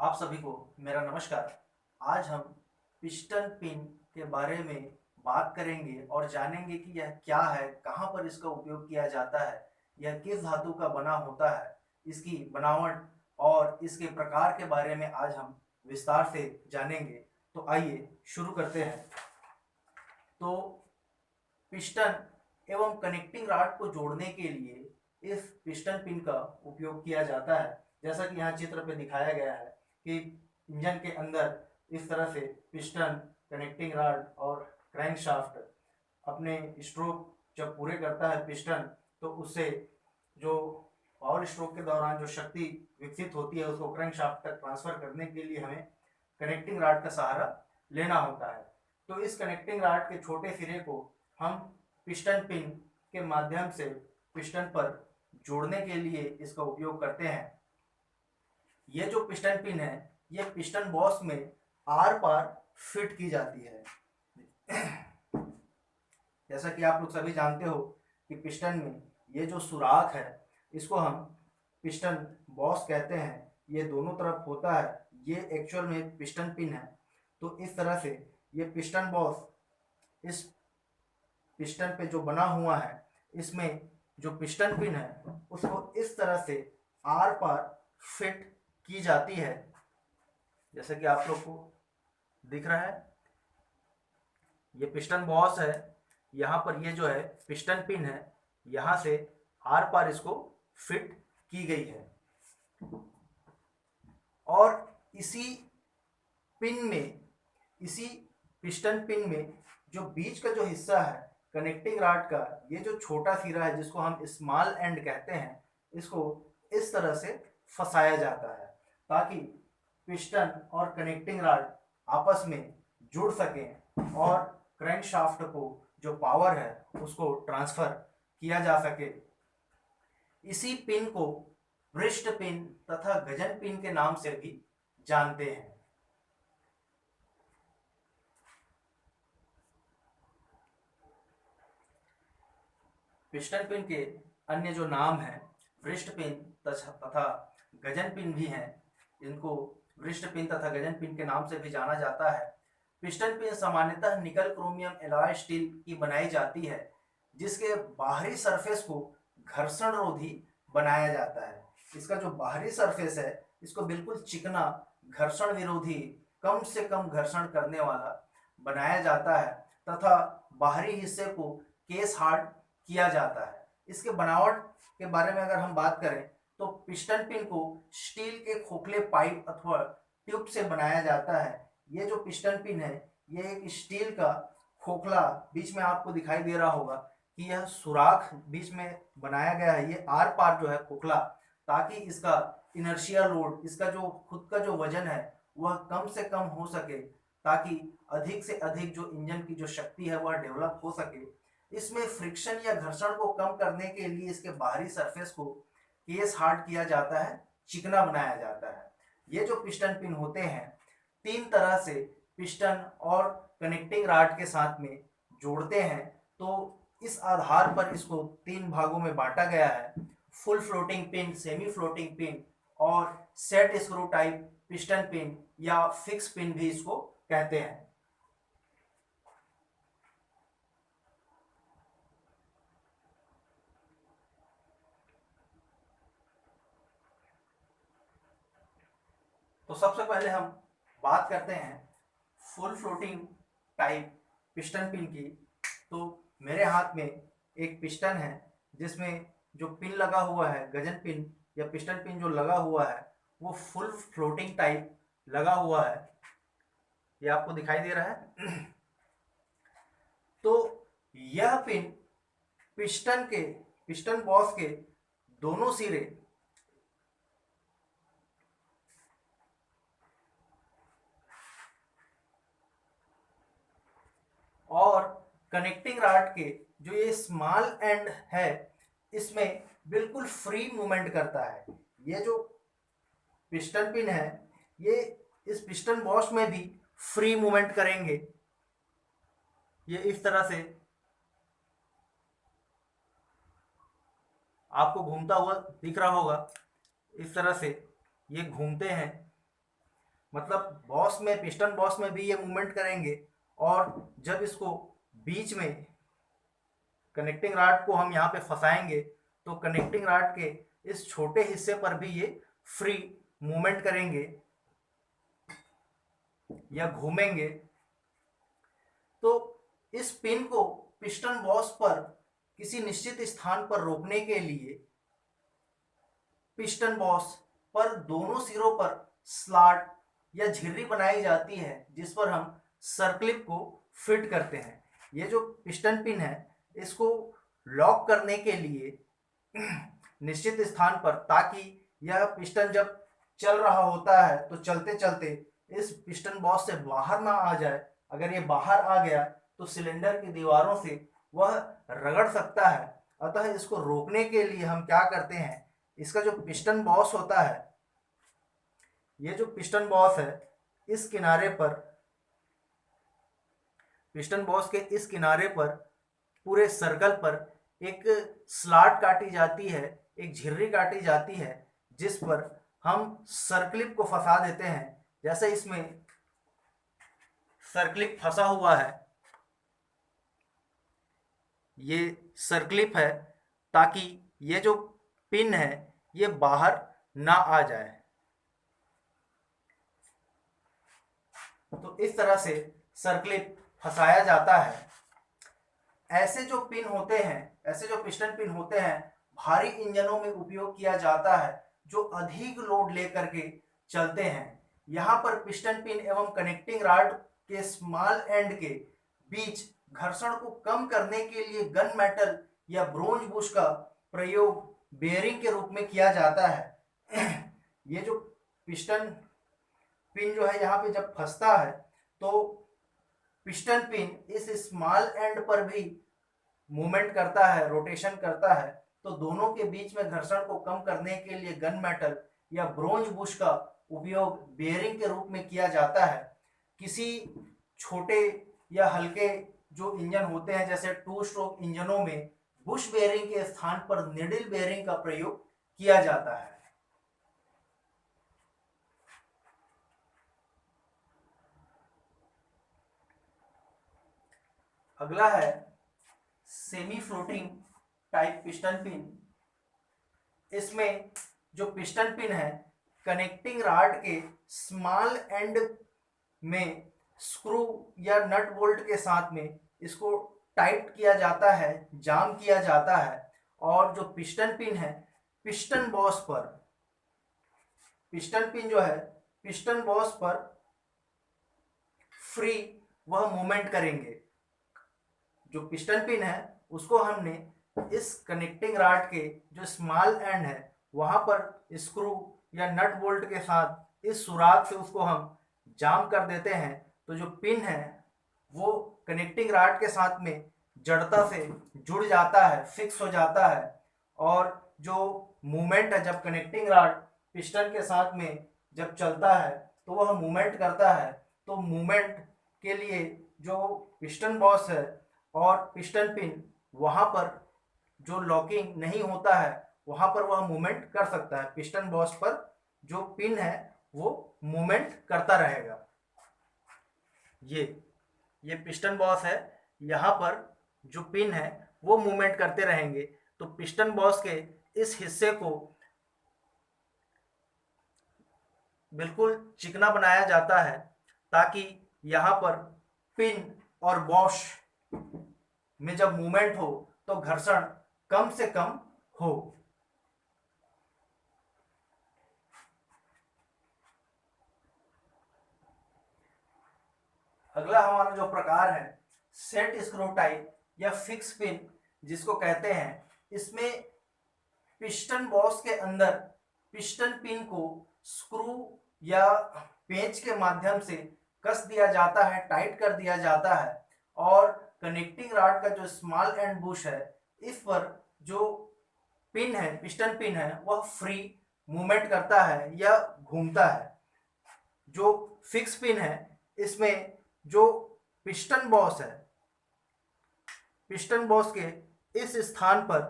आप सभी को मेरा नमस्कार। आज हम पिस्टन पिन के बारे में बात करेंगे और जानेंगे कि यह क्या है, कहाँ पर इसका उपयोग किया जाता है, यह किस धातु का बना होता है, इसकी बनावट और इसके प्रकार के बारे में आज हम विस्तार से जानेंगे। तो आइए शुरू करते हैं। तो पिस्टन एवं कनेक्टिंग रॉड को जोड़ने के लिए इस पिस्टन पिन का उपयोग किया जाता है। जैसा कि यहाँ चित्र पे दिखाया गया है कि इंजन के अंदर इस तरह से पिस्टन, कनेक्टिंग रॉड और क्रैंकशाफ्ट अपने स्ट्रोक जब पूरे करता है पिस्टन, तो उससे जो पावर स्ट्रोक के दौरान जो शक्ति विकसित होती है उसको क्रैंकशाफ्ट तक ट्रांसफर करने के लिए हमें कनेक्टिंग रॉड का सहारा लेना होता है। तो इस कनेक्टिंग रॉड के छोटे सिरे को हम पिस्टन पिन के माध्यम से पिस्टन पर जोड़ने के लिए इसका उपयोग करते हैं। ये जो पिस्टन पिन है ये पिस्टन बॉस में आर पार फिट की जाती है। जैसा कि आप लोग सभी जानते हो कि पिस्टन में ये जो सुराख है इसको हम पिस्टन बॉस कहते हैं। ये दोनों तरफ होता है, ये एक्चुअल में पिस्टन पिन है। तो इस तरह से ये पिस्टन बॉस इस पिस्टन पे जो बना हुआ है, इसमें जो पिस्टन पिन है उसको इस तरह से आर पार फिट की जाती है। जैसे कि आप लोग को दिख रहा है ये पिस्टन बॉस है, यहाँ पर ये जो है पिस्टन पिन है, यहाँ से आर पार इसको फिट की गई है। और इसी पिन में, इसी पिस्टन पिन में जो बीच का जो हिस्सा है कनेक्टिंग रॉड का, ये जो छोटा सिरा है जिसको हम स्मॉल एंड कहते हैं, इसको इस तरह से फंसाया जाता है ताकि पिस्टन और कनेक्टिंग रॉड आपस में जुड़ सकें और क्रैंकशाफ्ट को जो पावर है उसको ट्रांसफर किया जा सके। इसी पिन को वृष्ट पिन तथा गजन पिन के नाम से भी जानते हैं। पिस्टन पिन के अन्य जो नाम हैं वृष्ट पिन तथा गजन पिन भी हैं। इनको वृष्ट पिन तथा गजन पिन के नाम से भी जाना जाता है। पिस्टन पिन सामान्यतः निकल क्रोमियम एलॉय स्टील की बनाई जाती है, जिसके बाहरी सरफेस को घर्षण रोधी बनाया जाता है। इसका जो बाहरी सरफेस है इसको बिल्कुल चिकना, घर्षण विरोधी, कम से कम घर्षण करने वाला बनाया जाता है तथा बाहरी हिस्से को केस हार्ड किया जाता है। इसके बनावट के बारे में अगर हम बात करें तो पिस्टन पिन को स्टील के खोखले पाइप अथवा ट्यूब से बनाया जाता है। ये जो पिस्टन पिन है ये एक स्टील का खोखला बीच में आपको दिखाई दे रहा होगा कि यह सुराख बीच में बनाया गया है, ये आर पार जो है खोखला, ताकि इसका इनर्शिया लोड, इसका जो खुद का जो वजन है वह कम से कम हो सके, ताकि अधिक से अधिक जो इंजन की जो शक्ति है वह डेवलप हो सके। इसमें फ्रिक्शन या घर्षण को कम करने के लिए इसके बाहरी सरफेस को केस हार्ड किया जाता है, चिकना बनाया जाता है। ये जो पिस्टन पिन होते हैं तीन तरह से पिस्टन और कनेक्टिंग रॉड के साथ में जोड़ते हैं। तो इस आधार पर इसको तीन भागों में बांटा गया है: full floating pin, semi floating pin और set screw type piston pin या फिक्स पिन भी इसको कहते हैं। तो सबसे पहले हम बात करते हैं full floating type piston pin की। तो मेरे हाथ में एक पिस्टन है जिसमें जो पिन लगा हुआ है, गजन पिन या पिस्टन पिन जो लगा हुआ है वो फुल फ्लोटिंग टाइप लगा हुआ है। ये आपको दिखाई दे रहा है। तो यह पिन पिस्टन बॉस के दोनों सिरे और कनेक्टिंग रॉड के जो ये स्मॉल एंड है इसमें बिल्कुल फ्री मूवमेंट करता है। ये जो पिस्टन पिन है ये इस पिस्टन बॉस में भी फ्री मूवमेंट करेंगे। ये इस तरह से आपको घूमता हुआ दिख रहा होगा, इस तरह से ये घूमते हैं मतलब बॉस में, पिस्टन बॉस में भी ये मूवमेंट करेंगे, और जब इसको बीच में कनेक्टिंग रॉड को हम यहाँ पे फंसाएंगे तो कनेक्टिंग रॉड के इस छोटे हिस्से पर भी ये फ्री मूवमेंट करेंगे या घूमेंगे। तो इस पिन को पिस्टन बॉस पर किसी निश्चित स्थान पर रोकने के लिए पिस्टन बॉस पर दोनों सिरों पर स्लॉट या झिर्री बनाई जाती है जिस पर हम सर्कलिप को फिट करते हैं। ये जो पिस्टन पिन है इसको लॉक करने के लिए निश्चित स्थान पर, ताकि यह पिस्टन जब चल रहा होता है तो चलते चलते इस पिस्टन बॉस से बाहर ना आ जाए। अगर ये बाहर आ गया तो सिलेंडर की दीवारों से वह रगड़ सकता है। अतः इसको रोकने के लिए हम क्या करते हैं, इसका जो पिस्टन बॉस होता है, ये जो पिस्टन बॉस है इस किनारे पर, पिस्टन बॉस के इस किनारे पर पूरे सर्कल पर एक स्लॉट काटी जाती है, एक झिर्री काटी जाती है जिस पर हम सर्कलिप को फंसा देते हैं। जैसे इसमें सर्कलिप फंसा हुआ है, ये सर्कलिप है ताकि ये जो पिन है ये बाहर ना आ जाए। तो इस तरह से सर्कलिप फंसाया जाता है। ऐसे जो पिन होते हैं, ऐसे जो पिस्टन पिन होते हैं भारी इंजनों में उपयोग किया जाता है जो अधिक लोड लेकर के चलते हैं। यहाँ पर पिस्टन पिन एवं कनेक्टिंग रॉड के स्मॉल एंड के बीच घर्षण को कम करने के लिए गन मेटल या ब्रोंज बुश का प्रयोग बेयरिंग के रूप में किया जाता है। ये जो पिस्टन पिन जो है यहाँ पे जब फंसता है तो पिस्टन पिन इस स्मॉल एंड पर भी मूवमेंट करता है, रोटेशन करता है। तो दोनों के बीच में घर्षण को कम करने के लिए गन मेटल या ब्रोंज बुश का उपयोग बेयरिंग के रूप में किया जाता है। किसी छोटे या हल्के जो इंजन होते हैं जैसे 2 स्ट्रोक इंजनों में बुश बेयरिंग के स्थान पर निडल बेयरिंग का प्रयोग किया जाता है। अगला है semi floating type piston pin. इसमें जो पिस्टन पिन है कनेक्टिंग रॉड के स्मॉल एंड में स्क्रू या नट बोल्ट के साथ में इसको टाइट किया जाता है, जाम किया जाता है। और जो पिस्टन पिन है पिस्टन बॉस पर, पिस्टन पिन जो है पिस्टन बॉस पर फ्री वह मूवमेंट करेंगे। जो पिस्टन पिन है उसको हमने इस कनेक्टिंग रॉड के जो स्मॉल एंड है वहां पर स्क्रू या नट बोल्ट के साथ इस सुराख से उसको हम जाम कर देते हैं। तो जो पिन है वो कनेक्टिंग रॉड के साथ में जड़ता से जुड़ जाता है, फिक्स हो जाता है। और जो मूवमेंट है जब कनेक्टिंग रॉड पिस्टन के साथ में जब चलता है तो वह मूवमेंट करता है। तो मूवमेंट के लिए जो पिस्टन बॉस है और पिस्टन पिन वहाँ पर जो लॉकिंग नहीं होता है वहाँ पर वह मूवमेंट कर सकता है। पिस्टन बॉस पर जो पिन है वो मूवमेंट करता रहेगा। ये पिस्टन बॉस है, यहाँ पर जो पिन है वो मूवमेंट करते रहेंगे। तो पिस्टन बॉस के इस हिस्से को बिल्कुल चिकना बनाया जाता है ताकि यहाँ पर पिन और बॉश में जब मूवमेंट हो तो घर्षण कम से कम हो। अगला हमारा जो प्रकार है सेट स्क्रू टाइप या फिक्स पिन जिसको कहते हैं, इसमें पिस्टन बॉस के अंदर पिस्टन पिन को स्क्रू या पेंच के माध्यम से कस दिया जाता है, टाइट कर दिया जाता है। और कनेक्टिंग रॉड का जो स्मॉल एंड बुश है इस पर जो पिन है पिस्टन पिन है वह फ्री मूवमेंट करता है या घूमता है। जो फिक्स पिन है इसमें जो पिस्टन बॉस है, पिस्टन बॉस के इस स्थान पर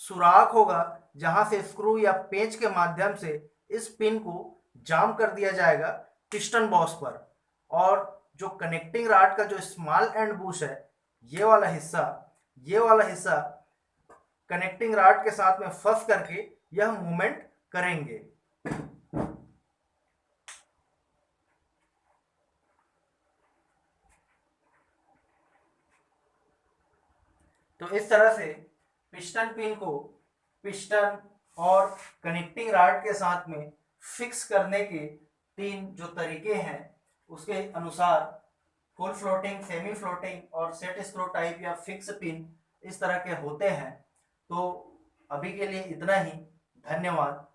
सुराख होगा जहां से स्क्रू या पेंच के माध्यम से इस पिन को जाम कर दिया जाएगा पिस्टन बॉस पर, और जो कनेक्टिंग रॉड का जो स्मॉल एंड बुश है, ये वाला हिस्सा कनेक्टिंग रॉड के साथ में फंस करके यह मूवमेंट करेंगे। तो इस तरह से पिस्टन पिन को पिस्टन और कनेक्टिंग रॉड के साथ में फिक्स करने के 3 जो तरीके हैं उसके अनुसार फुल फ्लोटिंग, सेमी फ्लोटिंग और सेट स्क्रू टाइप या फिक्स पिन इस तरह के होते हैं। तो अभी के लिए इतना ही। धन्यवाद।